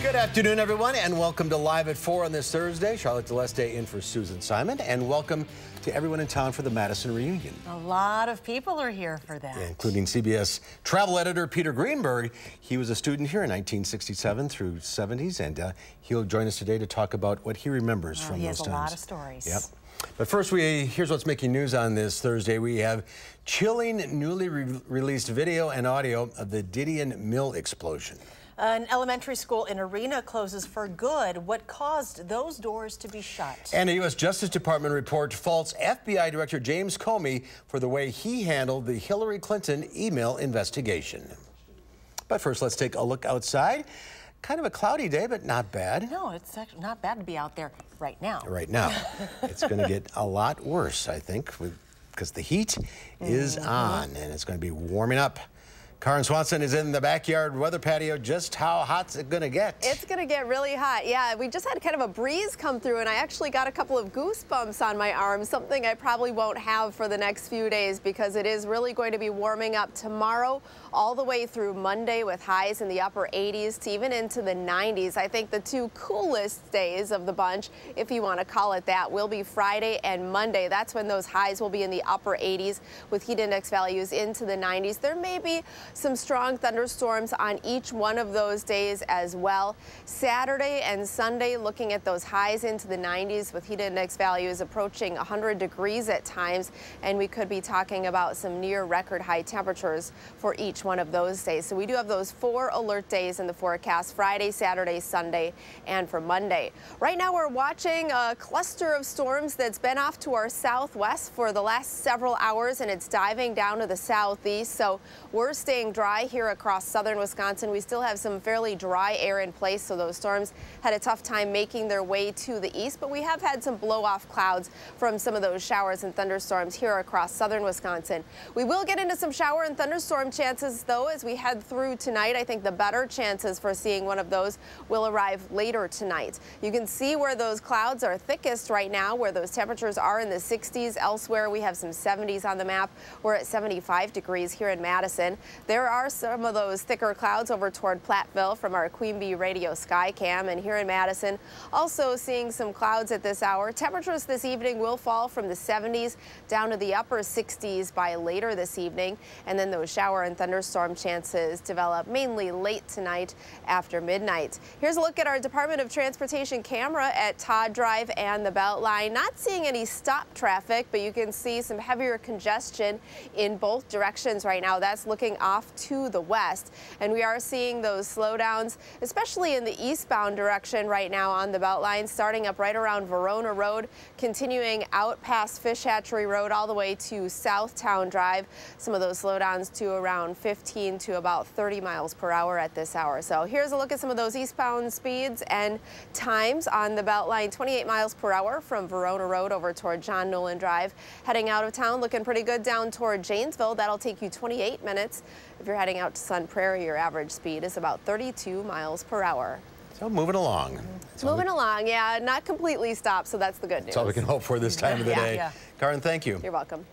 Good afternoon, everyone, and welcome to Live at 4 on this Thursday. Charlotte Deleste in for Susan Simon, and welcome to everyone in town for the Madison reunion. A lot of people are here for that. Yeah, including CBS travel editor Peter Greenberg. He was a student here in 1967 through 70s, and he'll join us today to talk about what he remembers from those times. He has a lot of stories. Yep. But first, here's what's making news on this Thursday. We have chilling, newly released video and audio of the Didion Mill explosion. An elementary school in Arena closes for good. What caused those doors to be shut? And a U.S. Justice Department report faults FBI Director James Comey for the way he handled the Hillary Clinton email investigation. But first, let's take a look outside. Kind of a cloudy day, but not bad. No, it's actually not bad to be out there right now. Right now. It's going to get a lot worse, I think, because the heat is on, and it's going to be warming up. Karen Swanson is in the backyard weather patio. Just how hot's it going to get? It's going to get really hot. Yeah, we just had kind of a breeze come through, and I actually got a couple of goosebumps on my arms, something I probably won't have for the next few days because it is really going to be warming up tomorrow all the way through Monday with highs in the upper 80s to even into the 90s. I think the two coolest days of the bunch, if you want to call it that, will be Friday and Monday. That's when those highs will be in the upper 80s with heat index values into the 90s. There may be some strong thunderstorms on each one of those days as well. Saturday and Sunday, looking at those highs into the 90s with heat index values approaching 100 degrees at times, and we could be talking about some near record high temperatures for each one of those days. So we do have those 4 alert days in the forecast: Friday, Saturday, Sunday, and for Monday. Right now we're watching a cluster of storms that's been off to our southwest for the last several hours, and it's diving down to the southeast. So we're staying dry here across southern Wisconsin. We still have some fairly dry air in place, so those storms had a tough time making their way to the east, but we have had some blow-off clouds from some of those showers and thunderstorms here across southern Wisconsin. We will get into some shower and thunderstorm chances, though, as we head through tonight. I think the better chances for seeing one of those will arrive later tonight. You can see where those clouds are thickest right now, where those temperatures are in the 60s. Elsewhere, we have some 70s on the map. We're at 75 degrees here in Madison. There are some of those thicker clouds over toward Platteville from our Queen Bee Radio Skycam, and here in Madison, also seeing some clouds at this hour. Temperatures this evening will fall from the 70s down to the upper 60s by later this evening, and then those shower and thunderstorm chances develop mainly late tonight after midnight. Here's a look at our Department of Transportation camera at Todd Drive and the Beltline. Not seeing any stop traffic, but you can see some heavier congestion in both directions right now. That's looking off to the west, and we are seeing those slowdowns, especially in the eastbound direction right now on the Beltline, starting up right around Verona Road, continuing out past Fish Hatchery Road all the way to Southtown Drive. Some of those slowdowns to around 15 to about 30 miles per hour at this hour. So here's a look at some of those eastbound speeds and times on the Beltline. 28 miles per hour from Verona Road over toward John Nolan Drive. Heading out of town, looking pretty good down toward Janesville. That'll take you 28 minutes. If you're heading out to Sun Prairie, your average speed is about 32 miles per hour. So moving along. Moving along, yeah, not completely stopped, so that's the good news. That's all we can hope for this time of the day. Yeah. Karen, thank you. You're welcome.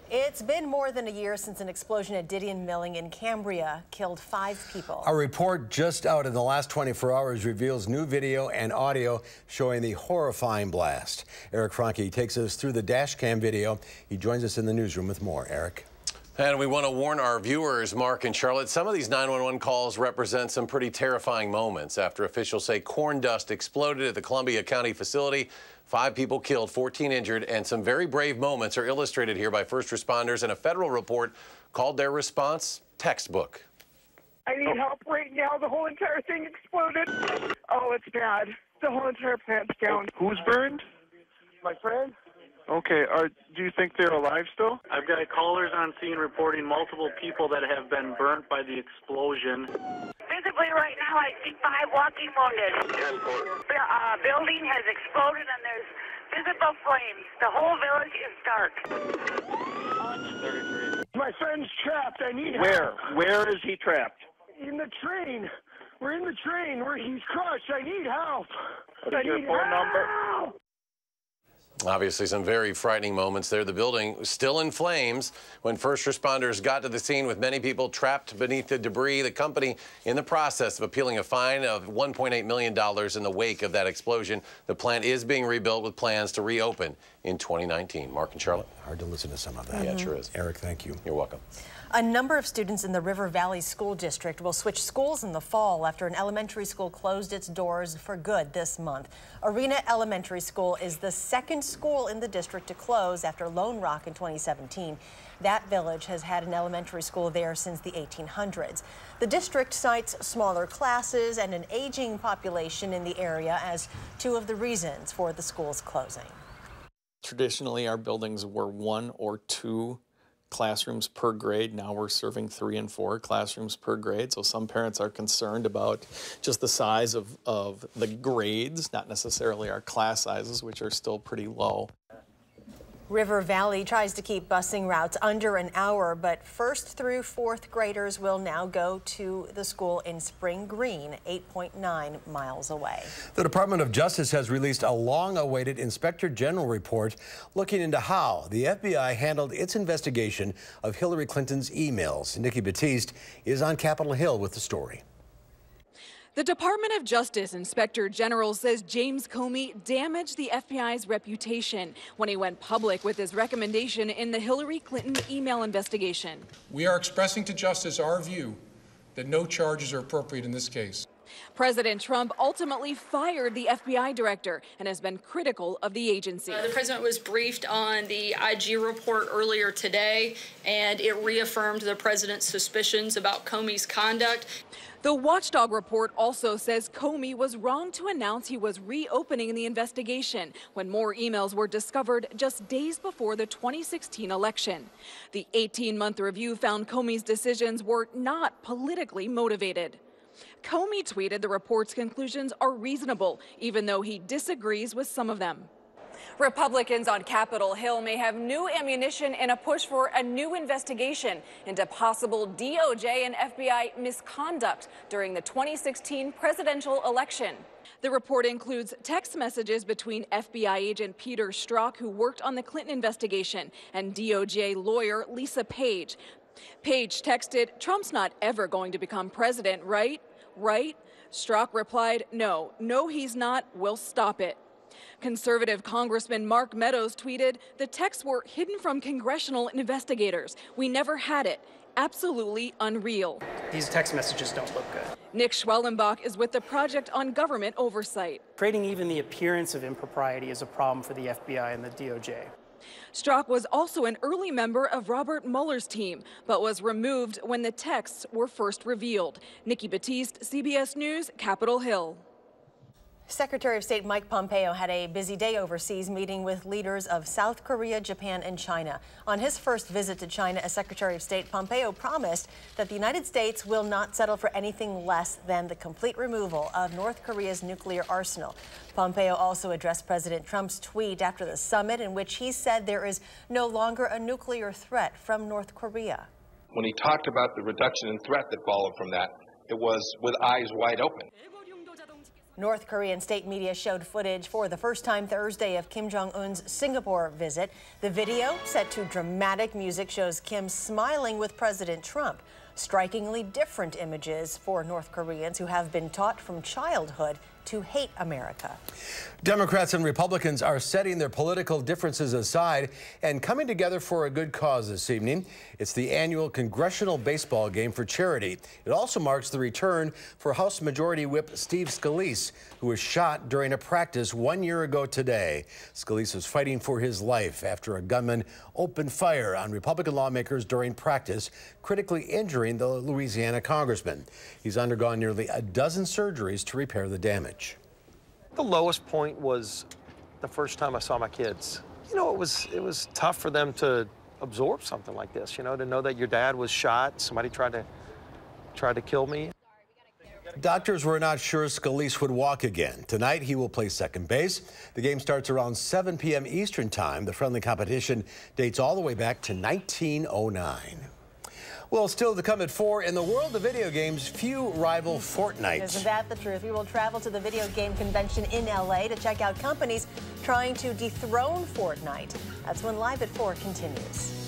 It's been more than a year since an explosion at Didion Milling in Cambria killed 5 people. A report just out in the last 24 hours reveals new video and audio showing the horrifying blast. Eric Franke takes us through the dash cam video. He joins us in the newsroom with more. Eric. And we want to warn our viewers, Mark and Charlotte, some of these 911 calls represent some pretty terrifying moments after officials say corn dust exploded at the Columbia County facility. 5 people killed, 14 injured, and some very brave moments are illustrated here by first responders, and a federal report called their response textbook. I need help right now. The whole entire thing exploded. Oh, it's bad. The whole entire plant's down. Who's burned? My friend? Okay, do you think they're alive still? I've got callers on scene reporting multiple people that have been burnt by the explosion. Visibly right now, I see 5 walking wounded. The building has exploded and there's visible flames. The whole village is dark. My friend's trapped. I need help. Where is he trapped? In the train. We're in the train where he's crushed. I need help. What is your phone number? Obviously, some very frightening moments there. The building was still in flames when first responders got to the scene, with many people trapped beneath the debris. The company in the process of appealing a fine of $1.8 million in the wake of that explosion. The plant is being rebuilt with plans to reopen in 2019. Mark and Charlotte. Hard to listen to some of that. Yeah, it sure is. Eric, thank you. You're welcome. A number of students in the River Valley School District will switch schools in the fall after an elementary school closed its doors for good this month. Arena Elementary School is the second school in the district to close after Lone Rock in 2017. That village has had an elementary school there since the 1800s. The district cites smaller classes and an aging population in the area as two of the reasons for the school's closing. Traditionally, our buildings were 1 or 2 classrooms per grade. Now we're serving 3 and 4 classrooms per grade. So some parents are concerned about just the size of the grades, not necessarily our class sizes, which are still pretty low. River Valley tries to keep busing routes under an hour, but 1st through 4th graders will now go to the school in Spring Green, 8.9 miles away. The Department of Justice has released a long-awaited Inspector General report looking into how the FBI handled its investigation of Hillary Clinton's emails. Nikki Batiste is on Capitol Hill with the story. The Department of Justice Inspector General says James Comey damaged the FBI's reputation when he went public with his recommendation in the Hillary Clinton email investigation. We are expressing to Justice our view that no charges are appropriate in this case. President Trump ultimately fired the FBI director and has been critical of the agency. The president was briefed on the IG report earlier today, and it reaffirmed the president's suspicions about Comey's conduct. The watchdog report also says Comey was wrong to announce he was reopening the investigation when more emails were discovered just days before the 2016 election. The 18-month review found Comey's decisions were not politically motivated. Comey tweeted the report's conclusions are reasonable, even though he disagrees with some of them. Republicans on Capitol Hill may have new ammunition in a push for a new investigation into possible DOJ and FBI misconduct during the 2016 presidential election. The report includes text messages between FBI agent Peter Strzok, who worked on the Clinton investigation, and DOJ lawyer Lisa Page. Page texted, "Trump's not ever going to become president, right? Right?" Strzok replied, "No, he's not. We'll stop it." Conservative Congressman Mark Meadows tweeted, "The texts were hidden from congressional investigators. We never had it. Absolutely unreal." These text messages don't look good. Nick Schwellenbach is with the Project on Government Oversight. Creating even the appearance of impropriety is a problem for the FBI and the DOJ. Strzok was also an early member of Robert Mueller's team, but was removed when the texts were first revealed. Nikki Batiste, CBS News, Capitol Hill. Secretary of State Mike Pompeo had a busy day overseas, meeting with leaders of South Korea, Japan, and China. On his first visit to China as Secretary of State, Pompeo promised that the United States will not settle for anything less than the complete removal of North Korea's nuclear arsenal. Pompeo also addressed President Trump's tweet after the summit, in which he said there is no longer a nuclear threat from North Korea. When he talked about the reduction in threat that followed from that, it was with eyes wide open. North Korean state media showed footage for the first time Thursday of Kim Jong-un's Singapore visit. The video, set to dramatic music, shows Kim smiling with President Trump. Strikingly different images for North Koreans who have been taught from childhood to hate America. Democrats and Republicans are setting their political differences aside and coming together for a good cause this evening. It's the annual Congressional Baseball Game for charity. It also marks the return for House Majority Whip Steve Scalise, who was shot during a practice 1 year ago today. Scalise was fighting for his life after a gunman opened fire on Republican lawmakers during practice, critically injuring the Louisiana congressman. He's undergone nearly a dozen surgeries to repair the damage. The lowest point was the first time I saw my kids. You know, it was tough for them to absorb something like this, you know, to know that your dad was shot, somebody tried to kill me. Doctors were not sure Scalise would walk again. Tonight, he will play second base. The game starts around 7 p.m. Eastern Time. The friendly competition dates all the way back to 1909. Well, still to come at 4, in the world of video games, few rival Fortnite. Isn't that the truth? We will travel to the video game convention in L.A. to check out companies trying trying to dethrone Fortnite. That's when Live at 4 continues.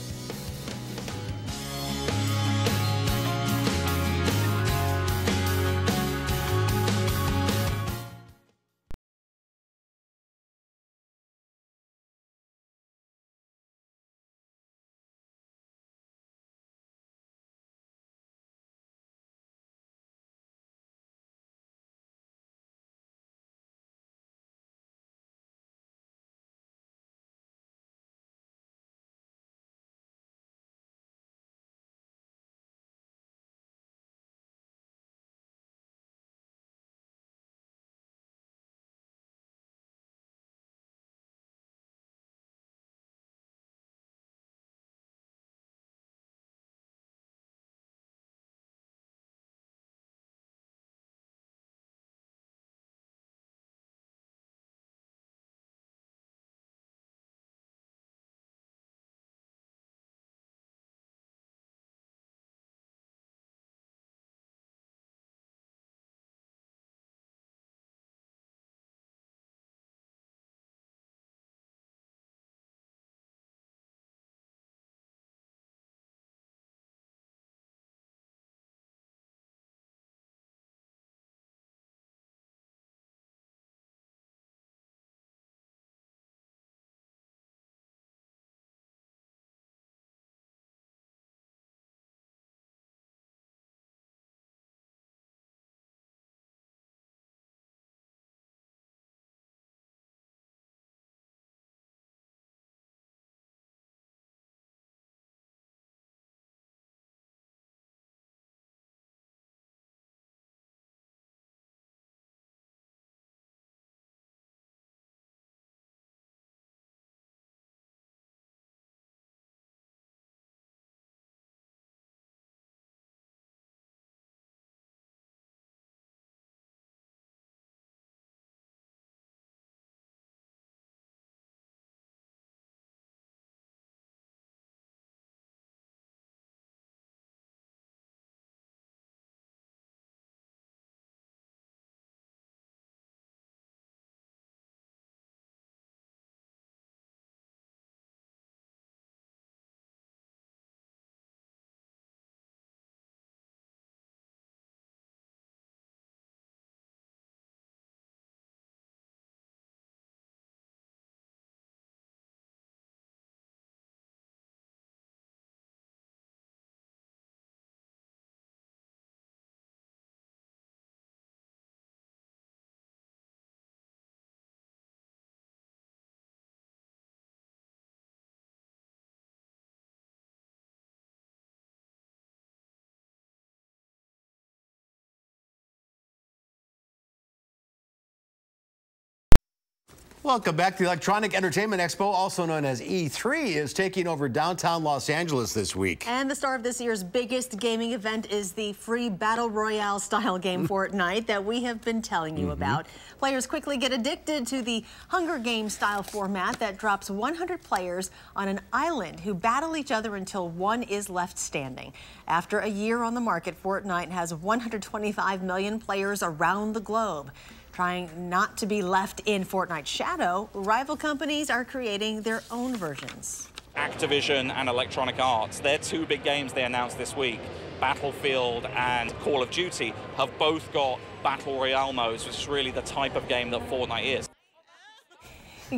Welcome back. The Electronic Entertainment Expo, also known as E3, is taking over downtown Los Angeles this week. And the star of this year's biggest gaming event is the free Battle Royale style game Fortnite that we have been telling you about. Players quickly get addicted to the Hunger Games style format that drops 100 players on an island who battle each other until one is left standing. After a year on the market, Fortnite has 125 million players around the globe. Trying not to be left in Fortnite's shadow, rival companies are creating their own versions. Activision and Electronic Arts, their two big games they announced this week, Battlefield and Call of Duty, have both got Battle Royale modes, which is really the type of game that Fortnite is.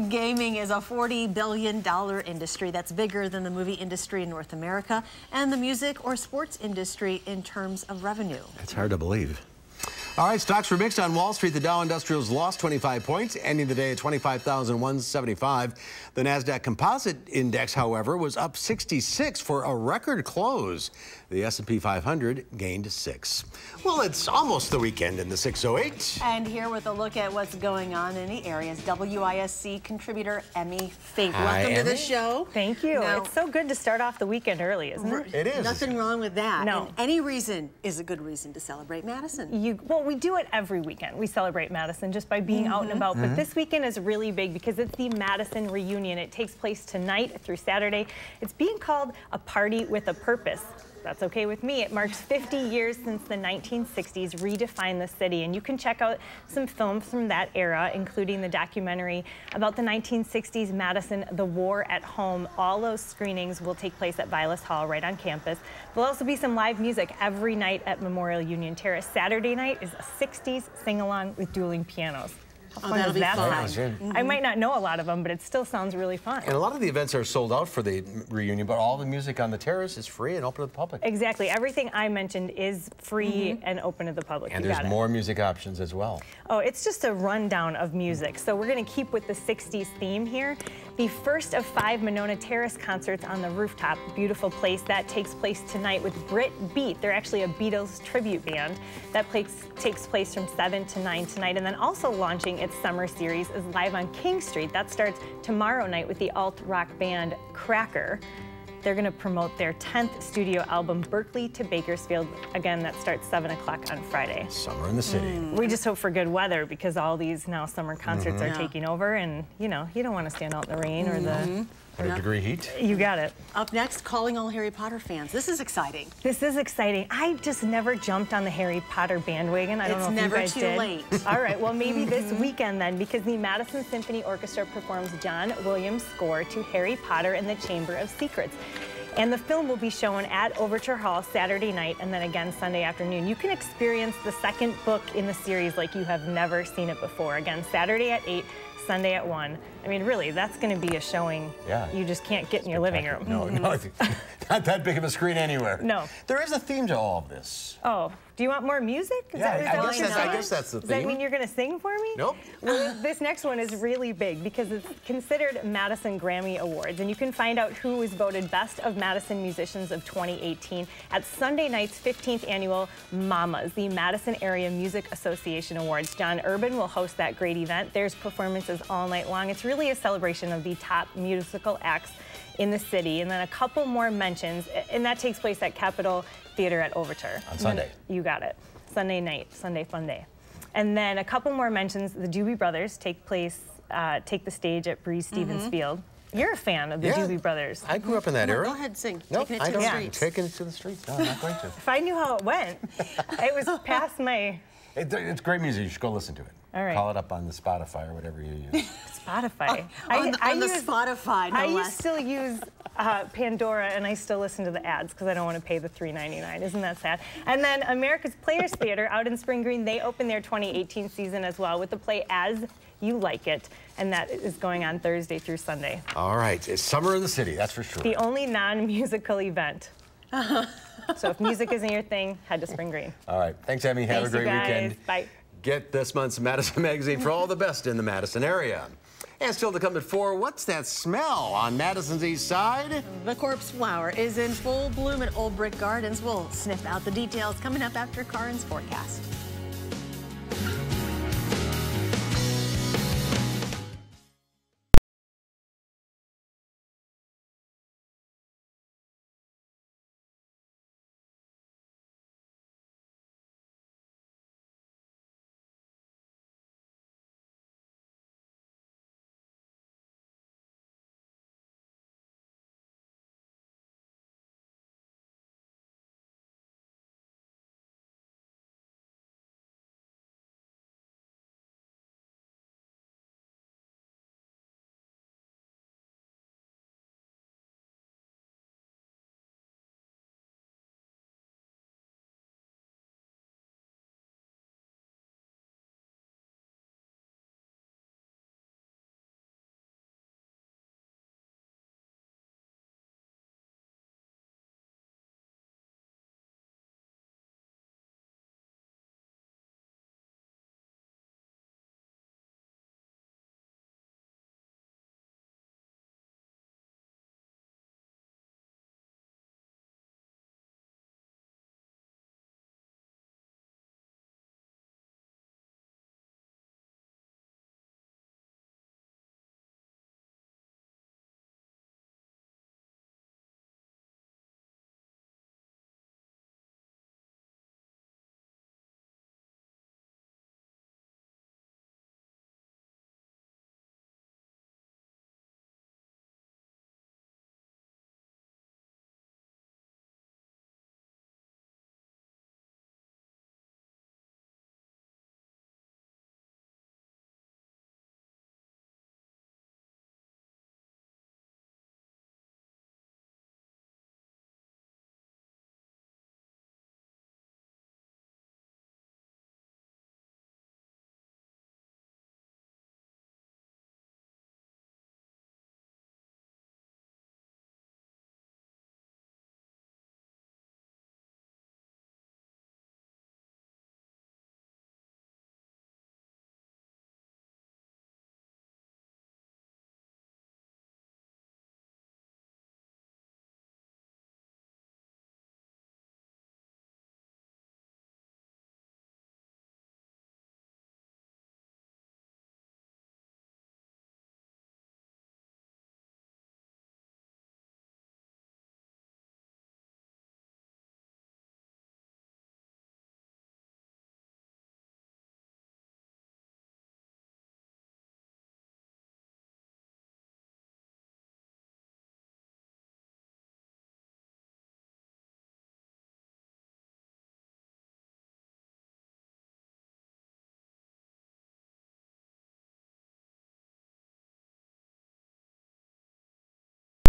Gaming is a $40 billion industry that's bigger than the movie industry in North America and the music or sports industry in terms of revenue. It's hard to believe. All right, stocks were mixed on Wall Street. The Dow Industrials lost 25 points, ending the day at 25,175. The NASDAQ Composite Index, however, was up 66 for a record close. The S&P 500 gained 6. Well, it's almost the weekend in the 608. And here with a look at what's going on in the areas, WISC contributor Emmy Fink. Welcome to the show. Thank you. Now, it's so good to start off the weekend early, isn't it? It is. Nothing wrong with that. No. And any reason is a good reason to celebrate Madison. Well, we do it every weekend. We celebrate Madison just by being out and about. But this weekend is really big because it's the Madison reunion. It takes place tonight through Saturday. It's being called a party with a purpose. That's okay with me. It marks 50 years since the 1960s redefined the city, and you can check out some films from that era, including the documentary about the 1960s Madison, The War at Home. All those screenings will take place at Vilas Hall right on campus. There'll also be some live music every night at Memorial Union Terrace. Saturday night is a 60s sing-along with dueling pianos. How fun that'll does be that fun. sound? I might not know a lot of them, but it still sounds really fun. And a lot of the events are sold out for the reunion, but all the music on the terrace is free and open to the public. Exactly. Everything I mentioned is free and open to the public. And You there's got it. more music options as well. Oh, it's just a rundown of music. So we're going to keep with the 60s theme here. The first of 5 Monona Terrace concerts on the rooftop. Beautiful place. That takes place tonight with Brit Beat. They're actually a Beatles tribute band. That takes place from 7 to 9 tonight. And then also launching its summer series is live on King Street. That starts tomorrow night with the alt-rock band Cracker. They're going to promote their 10th studio album, Berkeley to Bakersfield. Again, that starts 7 o'clock on Friday. Summer in the city. We just hope for good weather because all these now summer concerts are Yeah. taking over, and you know, you don't want to stand out in the rain or the 100-degree heat. You got it. Up next, calling all Harry Potter fans. This is exciting. This is exciting. I just never jumped on the Harry Potter bandwagon. I don't know if you guys did. It's never too late. All right, well, maybe this weekend then, because the Madison Symphony Orchestra performs John Williams' score to Harry Potter and the Chamber of Secrets. And the film will be shown at Overture Hall Saturday night and then again Sunday afternoon. You can experience the second book in the series like you have never seen it before. Again, Saturday at 8, Sunday at 1. I mean, really, that's going to be a showing you just can't get in your living room. No, not that big of a screen anywhere. No. There is a theme to all of this. Oh, do you want more music? Is Yeah, that I what guess you're that's- I saying? guess that's the Does that theme. mean you're going to sing for me? Nope. Well, this next one is really big because it's considered Madison Grammy Awards, and you can find out who was voted Best of Madison Musicians of 2018 at Sunday night's 15th annual MAMAs, the Madison Area Music Association Awards. John Urban will host that great event. There's performances all night long. It's really a celebration of the top musical acts in the city, and then a couple more mentions, and that takes place at Capitol Theater at Overture. On Sunday. You got it. Sunday night, Sunday fun day. And then a couple more mentions. The Doobie Brothers take the stage at Breeze Stevens Field. You're a fan of the Doobie Brothers. I grew up in that era. Go ahead, sing. Nope, Taking it I to the don't. streets. Taking it to the streets. No, I'm not going to. If I knew how it went, it was past my... It's great music. You should go listen to it. All right. Call it up on the Spotify or whatever you use. Spotify. On the Spotify, no I less. still use Pandora, and I still listen to the ads because I don't want to pay the $3.99. Isn't that sad? And then America's Players Theater out in Spring Green, they opened their 2018 season as well with the play As You Like It, and that is going on Thursday through Sunday. All right. It's summer in the city, that's for sure. The only non-musical event. So if music isn't your thing, head to Spring Green. All right. Thanks, Emmy. Have Thanks, a great you guys. weekend. Bye. Get this month's Madison Magazine for all the best in the Madison area. And still to come at 4, what's that smell on Madison's east side? The corpse flower is in full bloom at Old Brick Gardens. We'll sniff out the details coming up after Karin's forecast.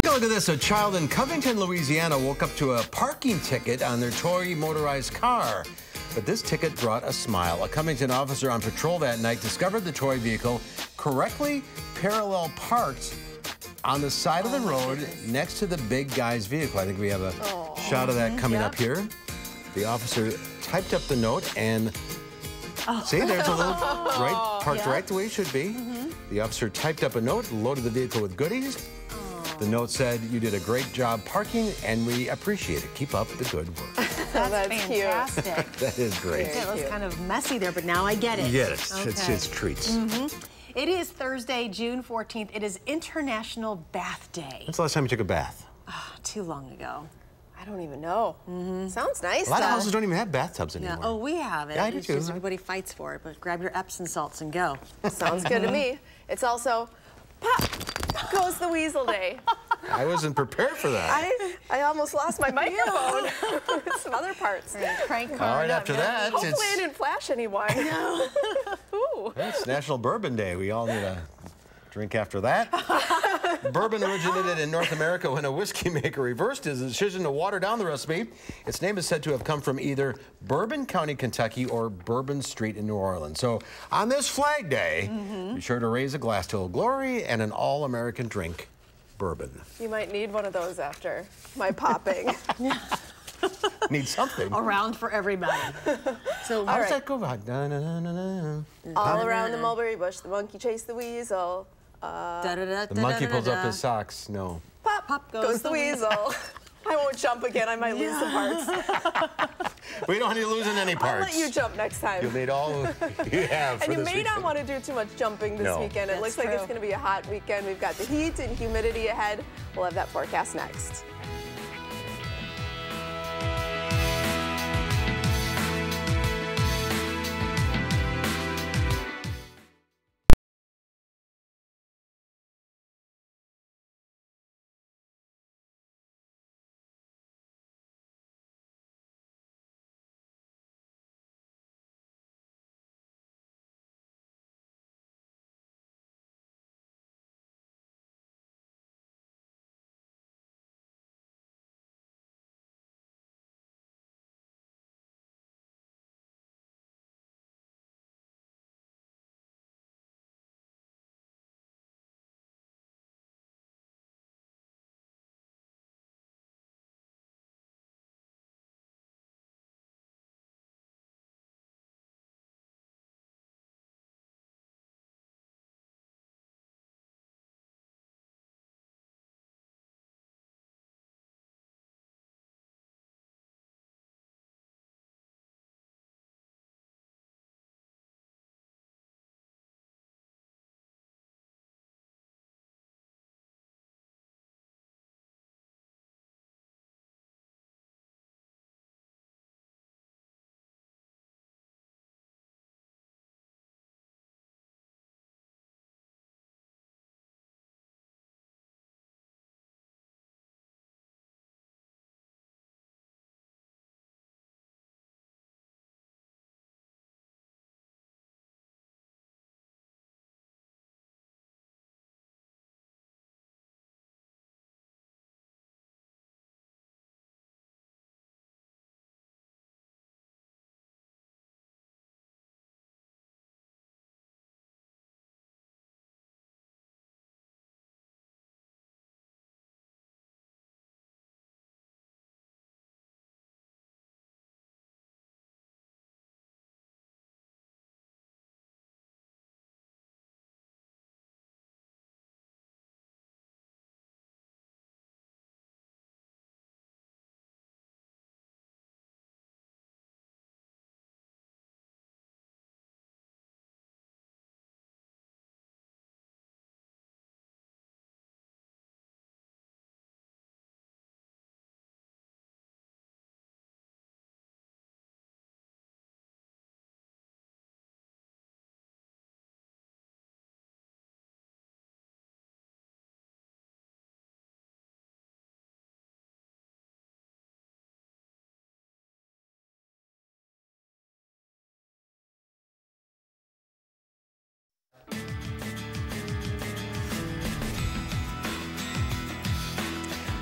Look at this. A child in Covington, Louisiana woke up to a parking ticket on their toy motorized car. But this ticket brought a smile. A Covington officer on patrol that night discovered the toy vehicle correctly parallel parked on the side of the road next to the big guy's vehicle. I think we have a shot of that coming up here. The officer typed up the note and see, there's a little parked right the way it should be. The officer typed up a note, loaded the vehicle with goodies. The note said, "You did a great job parking, and we appreciate it. Keep up the good work." That's fantastic. That is great. It was kind of messy there, but now I get it. You get it. Okay. It's treats. It is Thursday, June 14th. It is International Bath Day. When's the last time you took a bath? Too long ago. I don't even know. Sounds nice. A lot of houses don't even have bathtubs anymore. Yeah. Oh, we have it. Yeah, I do too. Everybody fights for it, but grab your Epsom salts and go. Sounds good to me. It's also pop goes the weasel day. I wasn't prepared for that. I almost lost my microphone. Some other parts. Crank All right, after that, hopefully I didn't flash anyone. Ooh. It's National Bourbon Day. We all need a drink after that. Bourbon originated in North America when a whiskey maker reversed his decision to water down the recipe. Its name is said to have come from either Bourbon County, Kentucky, or Bourbon Street in New Orleans. So on this Flag Day, be sure to raise a glass to Old Glory and an all-American drink, bourbon. You might need one of those after my popping. Need something. Around for everybody. So how does that go? All around the mulberry bush, the monkey chased the weasel. The monkey pulls up his socks. No. Pop, pop goes the weasel. I won't jump again. I might lose some parts. We don't need to lose in any parts. I'll let you jump next time. You'll need all you have for And you this may weekend. not want to do too much jumping this weekend. It looks like it's going to be a hot weekend. We've got the heat and humidity ahead. We'll have that forecast next.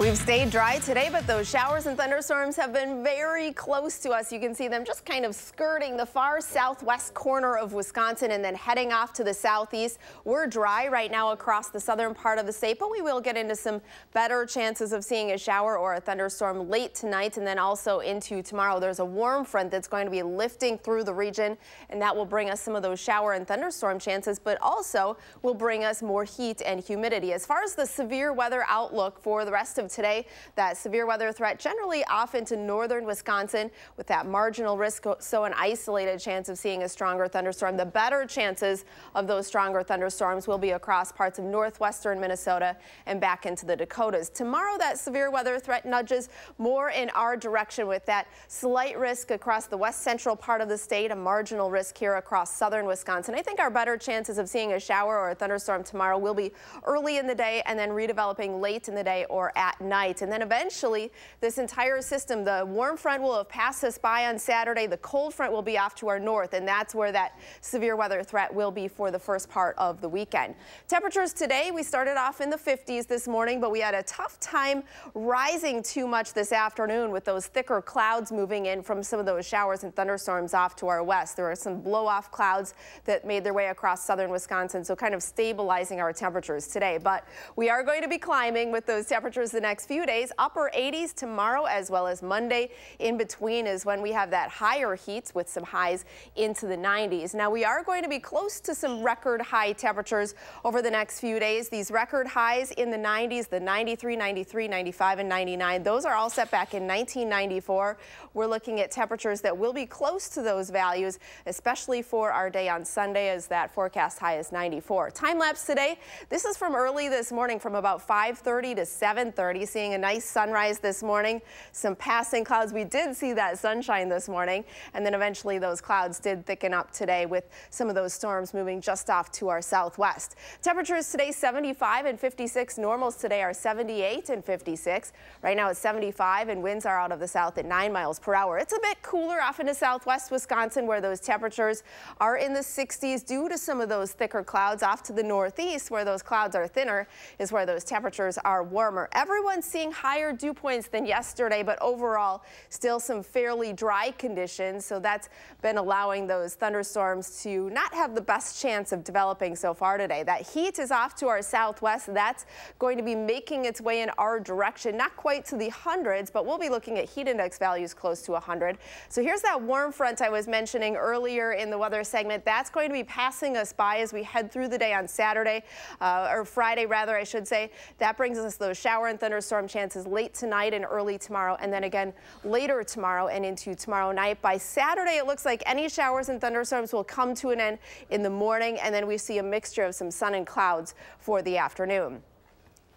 We've stayed dry today, but those showers and thunderstorms have been very close to us. You can see them just kind of skirting the far southwest corner of Wisconsin and then heading off to the southeast. We're dry right now across the southern part of the state, but we will get into some better chances of seeing a shower or a thunderstorm late tonight and then also into tomorrow. There's a warm front that's going to be lifting through the region, and that will bring us some of those shower and thunderstorm chances, but also will bring us more heat and humidity. As far as the severe weather outlook for the rest of today, that severe weather threat generally off into northern Wisconsin with that marginal risk, so an isolated chance of seeing a stronger thunderstorm. The better chances of those stronger thunderstorms will be across parts of northwestern Minnesota and back into the Dakotas. Tomorrow, that severe weather threat nudges more in our direction with that slight risk across the west central part of the state, a marginal risk here across southern Wisconsin. I think our better chances of seeing a shower or a thunderstorm tomorrow will be early in the day and then redeveloping late in the day or at night. And then eventually this entire system, the warm front will have passed us by on Saturday. The cold front will be off to our north, and that's where that severe weather threat will be for the first part of the weekend. Temperatures today, we started off in the 50s this morning, but we had a tough time rising too much this afternoon with those thicker clouds moving in from some of those showers and thunderstorms off to our west. There are some blow-off clouds that made their way across southern Wisconsin, so kind of stabilizing our temperatures today. But we are going to be climbing with those temperatures the next few days. Upper 80s tomorrow as well as Monday. In between is when we have that higher heat with some highs into the 90s. Now we are going to be close to some record high temperatures over the next few days. These record highs in the 90s, the 93, 93, 95, and 99, those are all set back in 1994. We're looking at temperatures that will be close to those values, especially for our day on Sunday, as that forecast high is 94. Time lapse today, this is from early this morning, from about 5:30 to 7:30, seeing a nice sunrise this morning. Some passing clouds. We did see that sunshine this morning, and then eventually those clouds did thicken up today with some of those storms moving just off to our southwest. Temperatures today 75 and 56. Normals today are 78 and 56. Right now it's 75, and winds are out of the south at 9 miles per hour. It's a bit cooler off into southwest Wisconsin, where those temperatures are in the 60s due to some of those thicker clouds. Off to the northeast, where those clouds are thinner, is where those temperatures are warmer. Everyone's seeing higher dew points than yesterday, but overall still some fairly dry conditions, so that's been allowing those thunderstorms to not have the best chance of developing so far today. That heat is off to our southwest. That's going to be making its way in our direction, not quite to the hundreds, but we'll be looking at heat index values close to 100. So here's that warm front I was mentioning earlier in the weather segment. That's going to be passing us by as we head through the day on Saturday, or Friday rather, I should say. That brings us those shower and thunderstorm chances late tonight and early tomorrow, and then again later tomorrow and into tomorrow night. By Saturday, it looks like any showers and thunderstorms will come to an end in the morning, and then we see a mixture of some sun and clouds for the afternoon.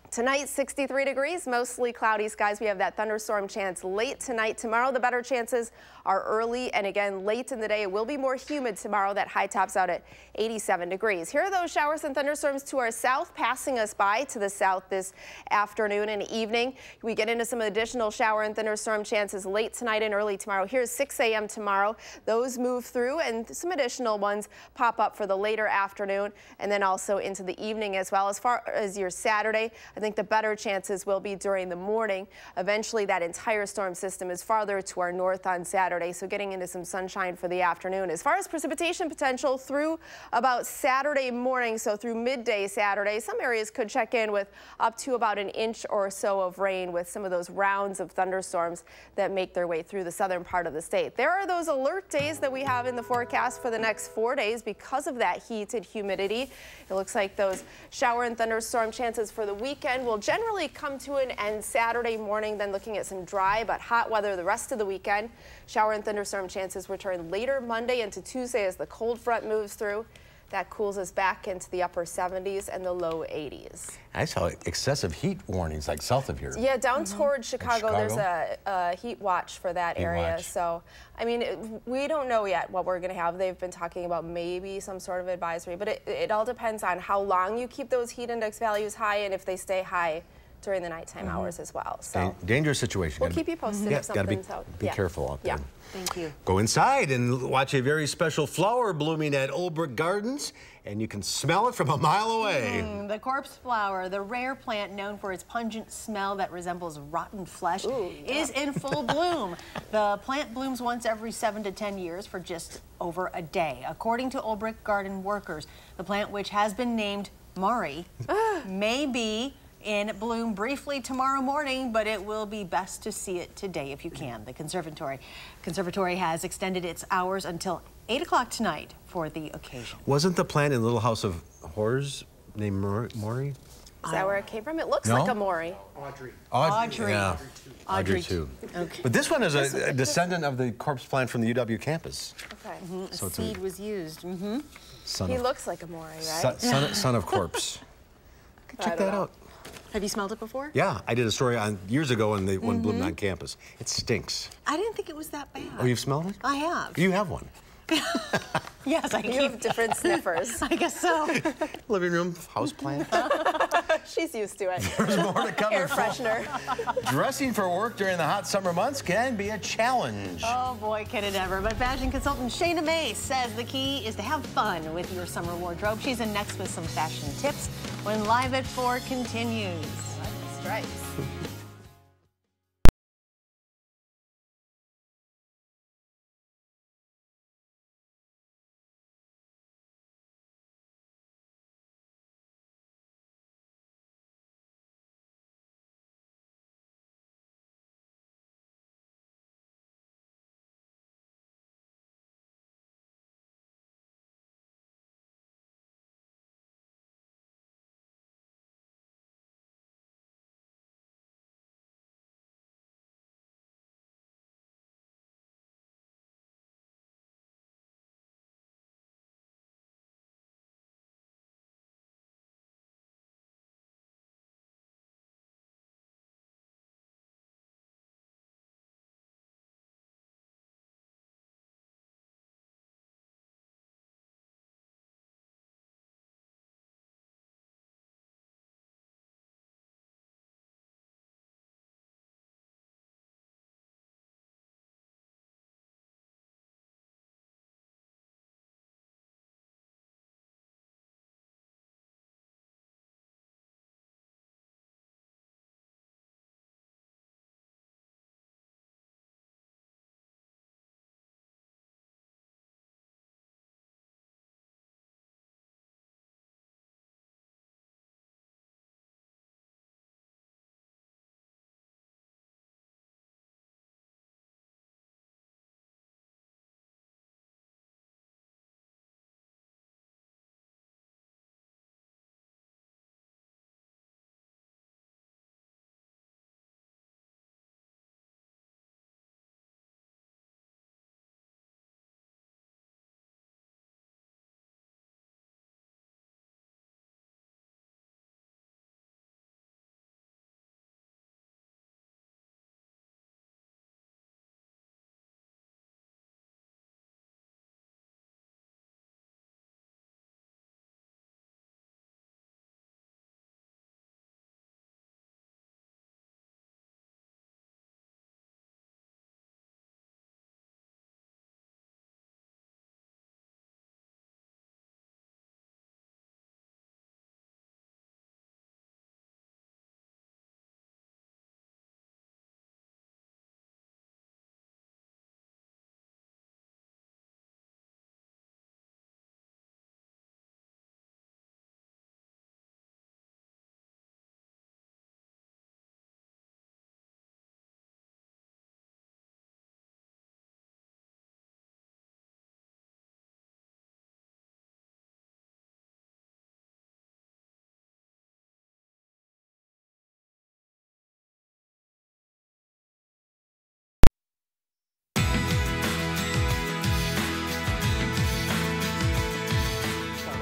Tonight, 63 degrees, mostly cloudy skies. We have that thunderstorm chance late tonight. Tomorrow, the better chances are early, and again, late in the day. It will be more humid tomorrow. That high tops out at 87 degrees. Here are those showers and thunderstorms to our south, passing us by to the south this afternoon and evening. We get into some additional shower and thunderstorm chances late tonight and early tomorrow. Here's 6 a.m. tomorrow. Those move through, and some additional ones pop up for the later afternoon, and then also into the evening as well. As far as your Saturday, I think the better chances will be during the morning. Eventually, that entire storm system is farther to our north on Saturday, so getting into some sunshine for the afternoon. As far as precipitation potential through about Saturday morning, so through midday Saturday, some areas could check in with up to about an inch or so of rain with some of those rounds of thunderstorms that make their way through the southern part of the state. There are those alert days that we have in the forecast for the next 4 days because of that heat and humidity. It looks like those shower and thunderstorm chances for the weekend will generally come to an end Saturday morning, then looking at some dry but hot weather the rest of the weekend. Shower and thunderstorm chances return later Monday into Tuesday as the cold front moves through. That cools us back into the upper 70s and the low 80s. I saw excessive heat warnings like south of here. Yeah, down towards Chicago, there's a heat watch for that area. So, I mean, we don't know yet what we're going to have. They've been talking about maybe some sort of advisory, but it all depends on how long you keep those heat index values high and if they stay high during the nighttime hours as well. So dangerous situation. we'll keep you posted if something's out. Be careful out there. Yeah. Thank you. Go inside and watch a very special flower blooming at Old Brick Gardens, and you can smell it from a mile away. The corpse flower, the rare plant known for its pungent smell that resembles rotten flesh, is in full bloom. The plant blooms once every 7 to 10 years for just over a day. According to Old Brick Garden workers, the plant, which has been named Maury, may be in bloom briefly tomorrow morning, but it will be best to see it today if you can. The conservatory has extended its hours until 8 o'clock tonight for the occasion. Wasn't the plant in Little House of Horrors named Maury? Is that where it came from? It looks like a Maury. Audrey. Yeah. Audrey too. Okay. But this one is a descendant of the corpse plant from the UW campus. Okay. So a seed was used. He looks like a Maury, right? Son of corpse. Check that out. Have you smelled it before? Yeah, I did a story on years ago when they one bloomed on campus. It stinks. I didn't think it was that bad. Oh, you've smelled it? I have. You have one. Yes, I You have different sniffers. I guess so. Living room, house plant. She's used to it. There's more to come. Air freshener. Dressing for work during the hot summer months can be a challenge. Oh boy, can it ever. But fashion consultant Shayna May says the key is to have fun with your summer wardrobe. She's in next with some fashion tips when Live at 4 continues. Stripes.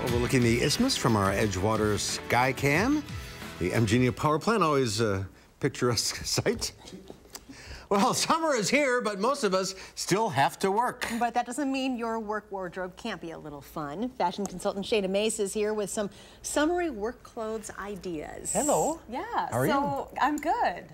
Overlooking the isthmus from our Edgewater Sky Cam. The Emgenia Power Plant, always a picturesque sight. Well, summer is here, but most of us still have to work. But that doesn't mean your work wardrobe can't be a little fun. Fashion consultant Shayna Mace is here with some summery work clothes ideas. Hello. Yeah, How are you? I'm good.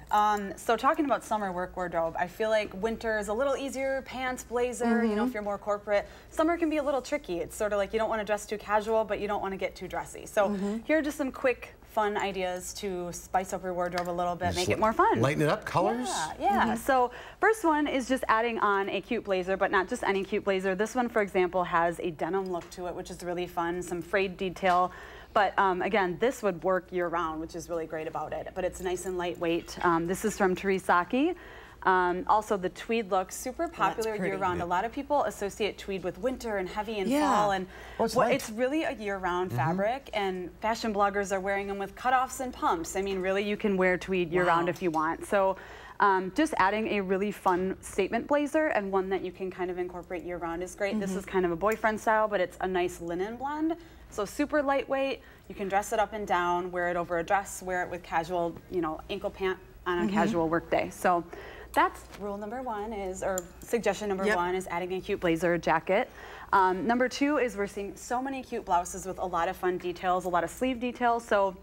So talking about summer work wardrobe, I feel like winter is a little easier, pants, blazer, you know, if you're more corporate. Summer can be a little tricky. It's sort of like you don't want to dress too casual, but you don't want to get too dressy. So here are just some quick, fun ideas to spice up your wardrobe a little bit, make it more fun. Lighten it up, colors? Yeah. So first one is just adding on a cute blazer, but not just any cute blazer. This one, for example, has a denim look to it, which is really fun, some frayed detail. But again, this would work year-round, which is really great about it. But it's nice and lightweight. This is from Teresaki. Also, the tweed look, super popular year-round. A lot of people associate tweed with winter and heavy and fall, and it's really a year-round fabric, and fashion bloggers are wearing them with cutoffs and pumps. I mean, really, you can wear tweed year-round if you want. So just adding a really fun statement blazer and one that you can kind of incorporate year-round is great. This is kind of a boyfriend style, but it's a nice linen blend. So super lightweight. You can dress it up and down, wear it over a dress, wear it with casual, you know, ankle pant on a casual work day. So that's rule number one is, or suggestion number one is adding a cute blazer or jacket. Number two is we're seeing so many cute blouses with a lot of fun details, a lot of sleeve details. So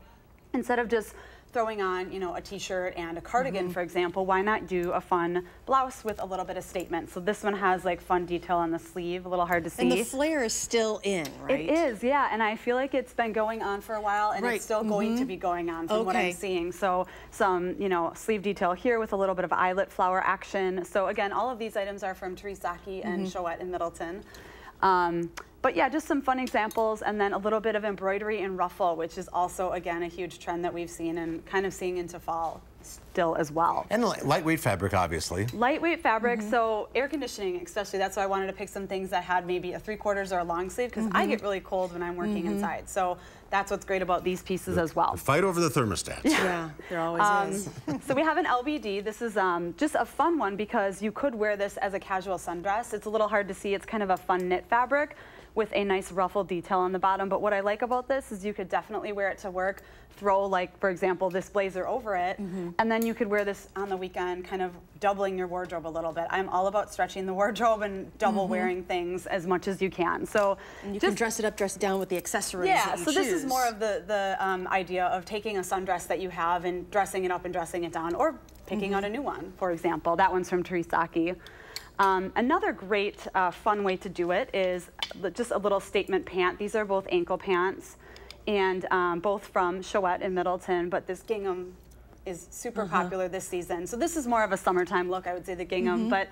instead of just throwing on, you know, a t-shirt and a cardigan, for example, why not do a fun blouse with a little bit of statement? So this one has like fun detail on the sleeve, a little hard to see. And the flare is still in, right? It is, yeah, and I feel like it's been going on for a while, and it's still going to be going on from what I'm seeing. So some, you know, sleeve detail here with a little bit of eyelet flower action. So again, all of these items are from Teresaki and Chouette in Middleton. But yeah, just some fun examples, and then a little bit of embroidery and ruffle, which is also, again, a huge trend that we've seen and kind of seeing into fall still as well. And lightweight fabric, obviously. Lightweight fabric, so air conditioning especially, that's why I wanted to pick some things that had maybe a 3/4 or a long sleeve, because I get really cold when I'm working inside. So that's what's great about these pieces as well. Fight over the thermostats. Yeah, there always is. So we have an LBD. This is just a fun one because you could wear this as a casual sundress. It's a little hard to see. It's kind of a fun knit fabric with a nice ruffle detail on the bottom. But what I like about this is you could definitely wear it to work, throw, like, for example, this blazer over it, and then you could wear this on the weekend, kind of doubling your wardrobe a little bit. I'm all about stretching the wardrobe and double wearing things as much as you can. So and you can dress it up, dress it down with the accessories Yeah, that you so this choose. is more of the idea of taking a sundress that you have and dressing it up and dressing it down, or picking out a new one, for example. That one's from Teresaki. Another great fun way to do it is just a little statement pant. These are both ankle pants, and both from Chouette in Middleton, but this gingham is super popular this season. So this is more of a summertime look, I would say, the gingham, but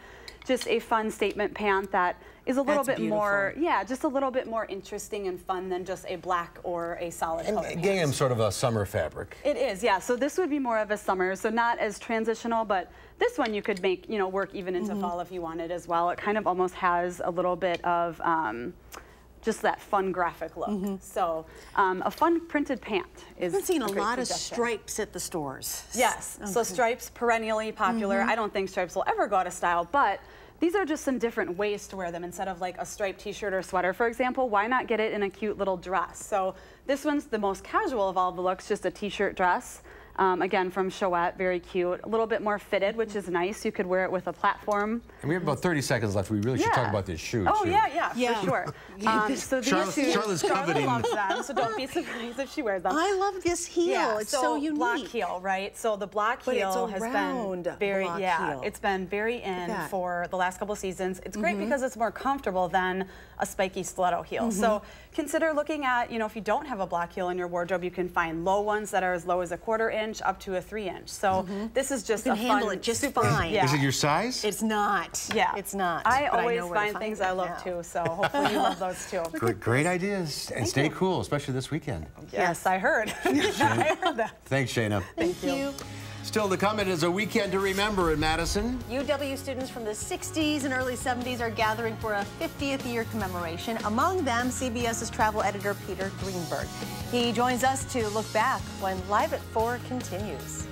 just a fun statement pant that is a little bit more, just a little bit more interesting and fun than just a black or a solid color. And gingham's sort of a summer fabric. It is, yeah. So this would be more of a summer, so not as transitional, but this one you could make, you know, work even into fall if you wanted as well. It kind of almost has a little bit of just that fun graphic look. So a fun printed pant is I've been seeing a lot of suggestion. stripes at the stores. Yes, so stripes perennially popular. I don't think stripes will ever go out of style, but these are just some different ways to wear them. Instead of like a striped t-shirt or sweater, for example, why not get it in a cute little dress? So this one's the most casual of all the looks, just a t-shirt dress. Again, from Chouette, very cute. A little bit more fitted, which is nice. You could wear it with a platform. And we have about 30 seconds left. We really should talk about this shoe, Oh, too. yeah, for sure. So these shoes, Charlotte's coveting. loves them, so don't be surprised if she wears them. I love this heel. It's so unique. Block heel, right? So the block heel has been very, it's been very in for the last couple of seasons. It's great because it's more comfortable than a spiky stiletto heel. So consider looking at, you know, if you don't have a block heel in your wardrobe, you can find low ones that are as low as a 1/4 inch up to a 3 inch. So this is just you can handle fun, it just fine. Is it your size? It's not. Yeah, it's not. I but always know where to find things I love too. So hopefully you love those too. Great ideas. And stay cool, especially this weekend. Yes, I heard. I heard that. Thanks, Shayna. Thank you. Still to come, it is a weekend to remember in Madison. UW students from the 60s and early 70s are gathering for a 50th year commemoration. Among them, CBS's travel editor Peter Greenberg. He joins us to look back when Live at 4 continues.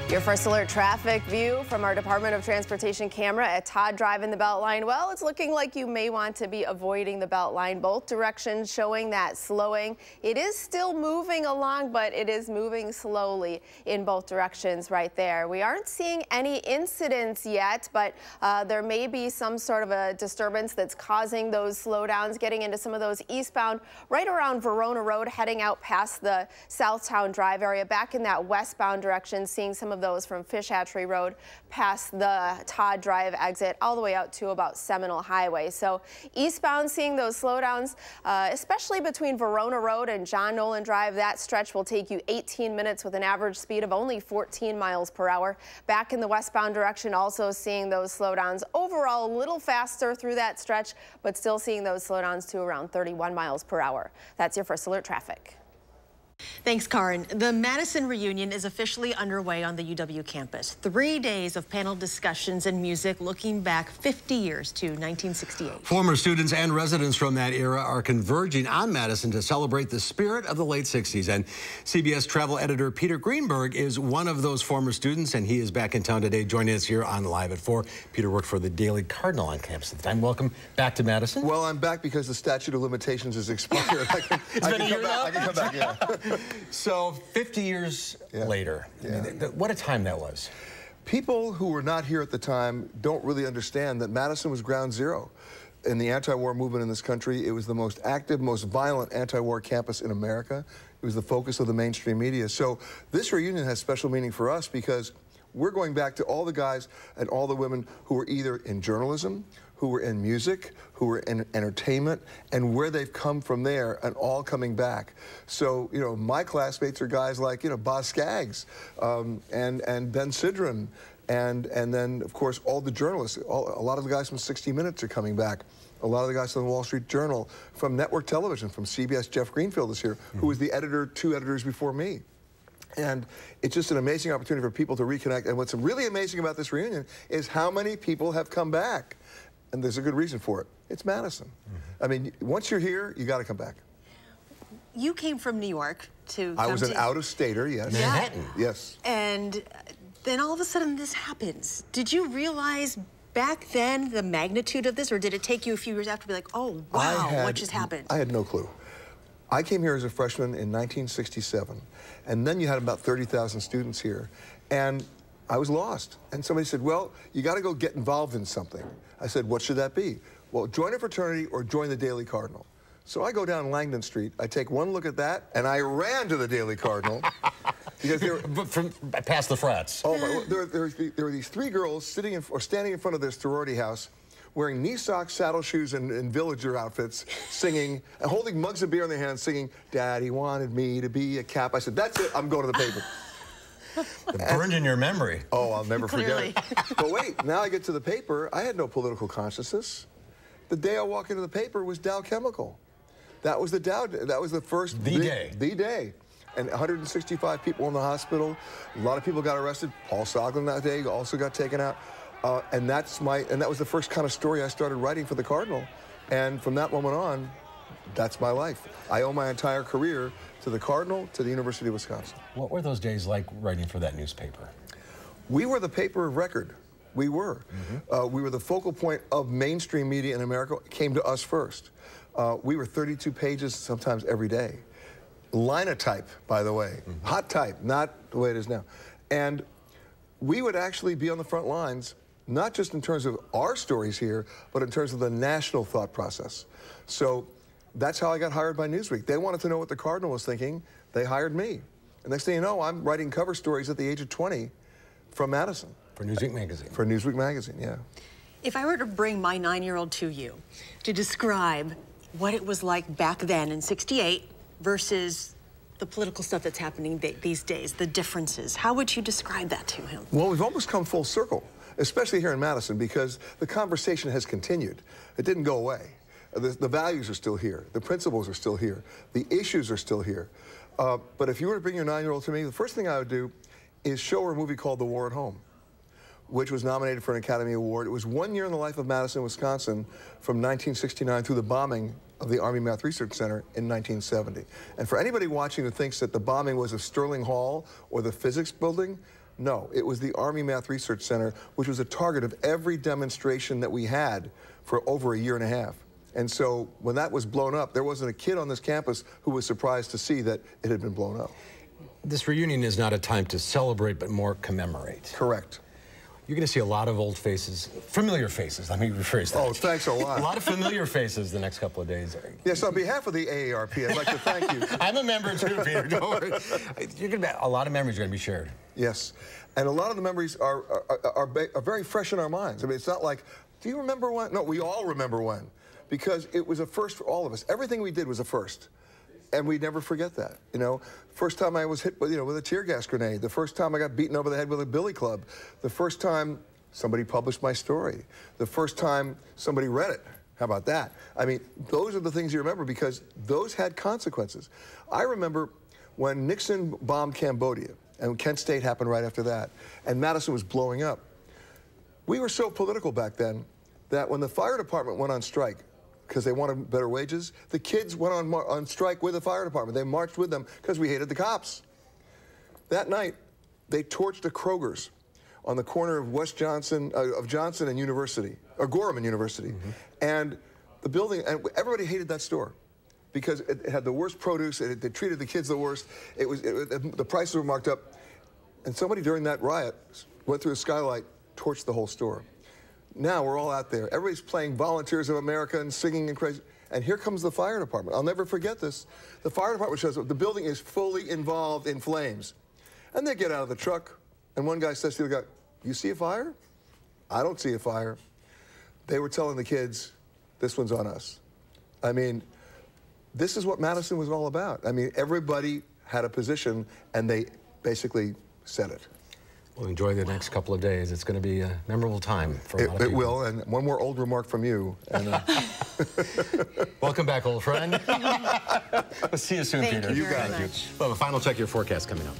Your first alert traffic view from our Department of Transportation camera at Todd Drive in the Beltline. Well, it's looking like you may want to be avoiding the Beltline. Both directions showing that slowing. It is still moving along, but it is moving slowly in both directions right there. We aren't seeing any incidents yet, but there may be some sort of a disturbance that's causing those slowdowns, getting into some of those eastbound right around Verona Road, heading out past the Southtown Drive area. Back in that westbound direction, seeing some of those from Fish Hatchery Road past the Todd Drive exit all the way out to about Seminole Highway. So eastbound, seeing those slowdowns, especially between Verona Road and John Nolan Drive. That stretch will take you 18 minutes with an average speed of only 14 miles per hour. Back in the westbound direction, also seeing those slowdowns. Overall, a little faster through that stretch, but still seeing those slowdowns to around 31 miles per hour. That's your first alert traffic. Thanks, Karin. The Madison reunion is officially underway on the UW campus. 3 days of panel discussions and music looking back 50 years to 1968. Former students and residents from that era are converging on Madison to celebrate the spirit of the late 60s. And CBS travel editor Peter Greenberg is one of those former students, and he is back in town today joining us here on Live at 4. Peter worked for the Daily Cardinal on campus at the time. Welcome back to Madison. Well, I'm back because the statute of limitations is expired. I can come back, yeah. So 50 years later, I mean, what a time that was. People who were not here at the time don't really understand that Madison was ground zero in the anti-war movement in this country. It was the most active, most violent anti-war campus in America. It was the focus of the mainstream media. So this reunion has special meaning for us because we're going back to all the guys and all the women who were either in journalism, who were in music, who were in entertainment, and where they've come from there and all coming back. So, you know, my classmates are guys like, you know, Boz Scaggs and Ben Sidran, and then, of course, all the journalists. A lot of the guys from 60 Minutes are coming back. A lot of the guys from the Wall Street Journal, from network television, from CBS. Jeff Greenfield is here, who was the editor 2 editors before me. And it's just an amazing opportunity for people to reconnect. And what's really amazing about this reunion is how many people have come back. And there's a good reason for it. It's Madison. I mean, once you're here, you got to come back. You came from New York to I was an out-of-stater, yes. Manhattan. Yes. And then all of a sudden this happens. Did you realize back then the magnitude of this, or did it take you a few years after to be like, oh, wow, what just happened? I had no clue. I came here as a freshman in 1967, and then you had about 30,000 students here, and I was lost. And somebody said, well, you got to go get involved in something. I said, what should that be? Well, join a fraternity or join the Daily Cardinal. So I go down Langdon Street, I take one look at that, and I ran to the Daily Cardinal. Because they were, from past the frats. Oh, my, there were these 3 girls standing in front of their sorority house, wearing knee socks, saddle shoes, and villager outfits, singing, and holding mugs of beer in their hands, singing, Daddy wanted me to be a cap. I said, that's it, I'm going to the paper. It burned in your memory. Oh, I'll never forget it. But wait, now I get to the paper. I had no political consciousness. The day I walk into the paper was Dow Chemical. That was the Dow. That was the first day. The day. And 165 people in the hospital. A lot of people got arrested. Paul Soglin that day also got taken out. And that was the first kind of story I started writing for the Cardinal. And from that moment on, that's my life. I owe my entire career to the Cardinal, to the University of Wisconsin. What were those days like writing for that newspaper? We were the paper of record. We were. We were the focal point of mainstream media in America. It came to us first. We were 32 pages sometimes every day. Linotype, by the way. Hot type, not the way it is now. And we would actually be on the front lines, not just in terms of our stories here, but in terms of the national thought process. So that's how I got hired by Newsweek. They wanted to know what the Cardinal was thinking. They hired me. And next thing you know, I'm writing cover stories at the age of 20 from Madison. For Newsweek magazine. For Newsweek magazine, yeah. If I were to bring my 9-year-old to you to describe what it was like back then in '68 versus the political stuff that's happening these days, the differences, how would you describe that to him? Well, we've almost come full circle, especially here in Madison, because the conversation has continued. It didn't go away. The values are still here. The principles are still here. The issues are still here. But if you were to bring your 9-year-old to me, the first thing I would do is show her a movie called The War at Home, which was nominated for an Academy Award. It was 1 year in the life of Madison, Wisconsin, from 1969 through the bombing of the Army Math Research Center in 1970. And for anybody watching who thinks that the bombing was of Sterling Hall or the physics building, No, it was the Army Math Research Center, which was a target of every demonstration that we had for over a year and a half. And so when that was blown up, there wasn't a kid on this campus who was surprised to see that it had been blown up. This reunion is not a time to celebrate, but more commemorate. Correct. You're going to see a lot of old faces, familiar faces, let me rephrase that. Oh, thanks a lot. A lot of familiar faces the next couple of days. Yes, on behalf of the AARP, I'd like to thank you. I'm a member too, Peter, don't worry. A lot of memories are going to be shared. Yes, and a lot of the memories are very fresh in our minds. I mean, it's not like, do you remember when? No, we all remember when, because it was a first for all of us. Everything we did was a first. And we never forget that, you know. First time I was hit with, with a tear gas grenade. The first time I got beaten over the head with a billy club. The first time somebody published my story. The first time somebody read it. How about that? I mean, those are the things you remember because those had consequences. I remember when Nixon bombed Cambodia and Kent State happened right after that, and Madison was blowing up. We were so political back then that when the fire department went on strike, because they wanted better wages, the kids went on strike with the fire department. They marched with them because we hated the cops. That night, they torched a Kroger's on the corner of Johnson and University, or Gorham and University. And the building, and everybody hated that store because it had the worst produce, they treated the kids the worst, the prices were marked up. And somebody during that riot went through a skylight, torched the whole store. Now we're all out there. Everybody's playing Volunteers of America and singing and crazy. And here comes the fire department. I'll never forget this. The fire department shows up. The building is fully involved in flames. And they get out of the truck, and one guy says to the other guy, "You see a fire?" "I don't see a fire." They were telling the kids, this one's on us. I mean, this is what Madison was all about. I mean, everybody had a position, and they basically said it. Well, enjoy the next couple of days. It's going to be a memorable time for a lot of people. It will, and one more old remark from you. And, welcome back, old friend. We'll see you soon, Peter. You got it. Well, a final check your forecast coming up.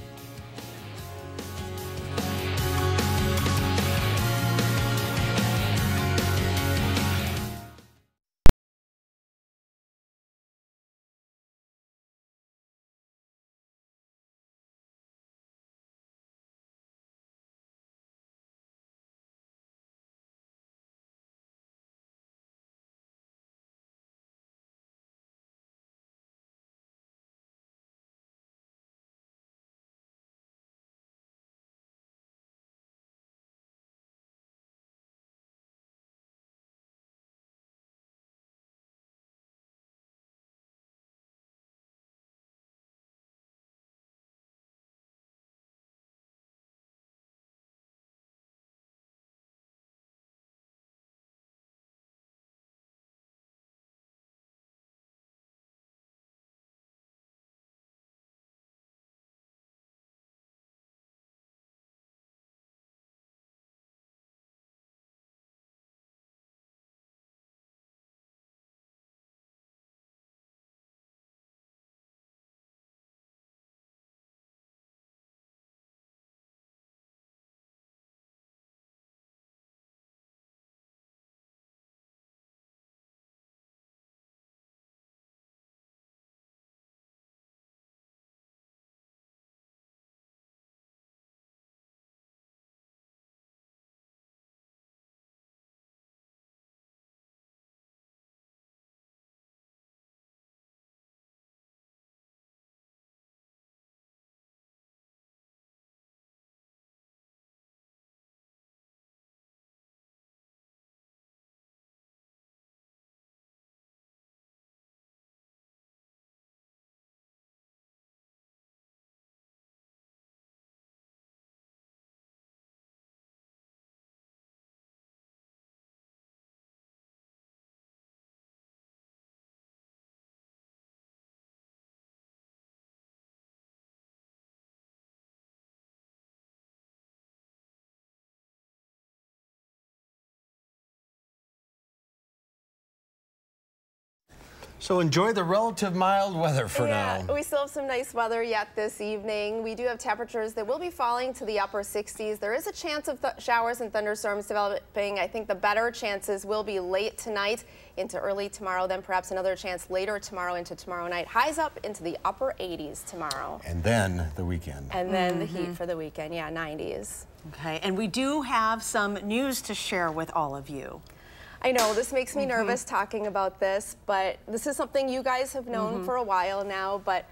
So enjoy the relative mild weather for now. We still have some nice weather yet this evening. We do have temperatures that will be falling to the upper 60s. There is a chance of showers and thunderstorms developing. I think the better chances will be late tonight into early tomorrow, then perhaps another chance later tomorrow into tomorrow night. Highs up into the upper 80s tomorrow. And then the weekend. And then the heat for the weekend, 90s. Okay, and we do have some news to share with all of you. I know this makes me nervous talking about this, but this is something you guys have known for a while now, but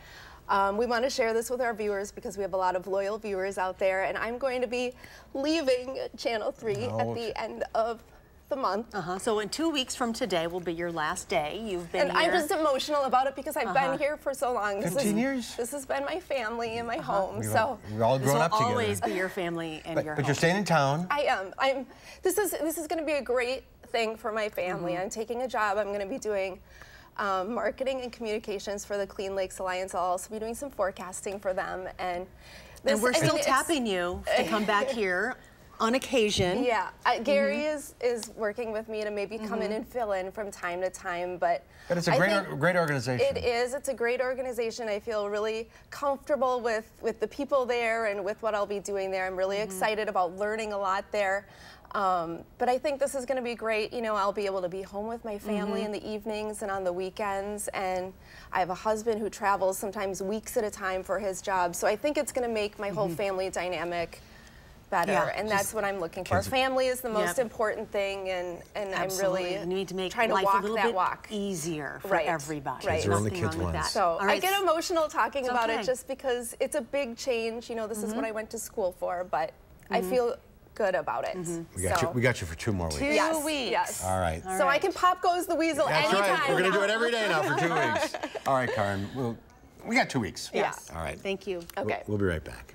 we want to share this with our viewers because we have a lot of loyal viewers out there, and I'm going to be leaving Channel 3 at the end of the month. So in 2 weeks from today will be your last day. You've been here. I'm just emotional about it because I've been here for so long. 15 years? This has been my family and my home. We've so all grown up together. This will always be your family and your home. But you're staying in town. I am. This is going to be a great thing for my family. I'm taking a job. I'm going to be doing marketing and communications for the Clean Lakes Alliance. I'll also be doing some forecasting for them. And we're still tapping you to come back here on occasion. Yeah, Gary is working with me to maybe come in and fill in from time to time, but it's a great organization. It is. It's a great organization. I feel really comfortable with the people there and with what I'll be doing there. I'm really excited about learning a lot there. But I think this is going to be great. You know, I'll be able to be home with my family in the evenings and on the weekends. And I have a husband who travels sometimes weeks at a time for his job. So I think it's going to make my whole family dynamic better, and that's what I'm looking for. Family is the most important thing, and I'm really you need to make trying to life walk a little that bit walk easier for everybody. Right. Nothing wrong with that. So I get emotional talking about it okay. just because it's a big change. You know, this is what I went to school for, but I feel good about it. We got you for 2 more weeks. 2 weeks. Yes. All right. So I can pop goes the weasel anytime. Right. We're going to do it every day now for 2 weeks. All right, Karen. We got 2 weeks. Yes. All right. Thank you. Okay. We'll be right back.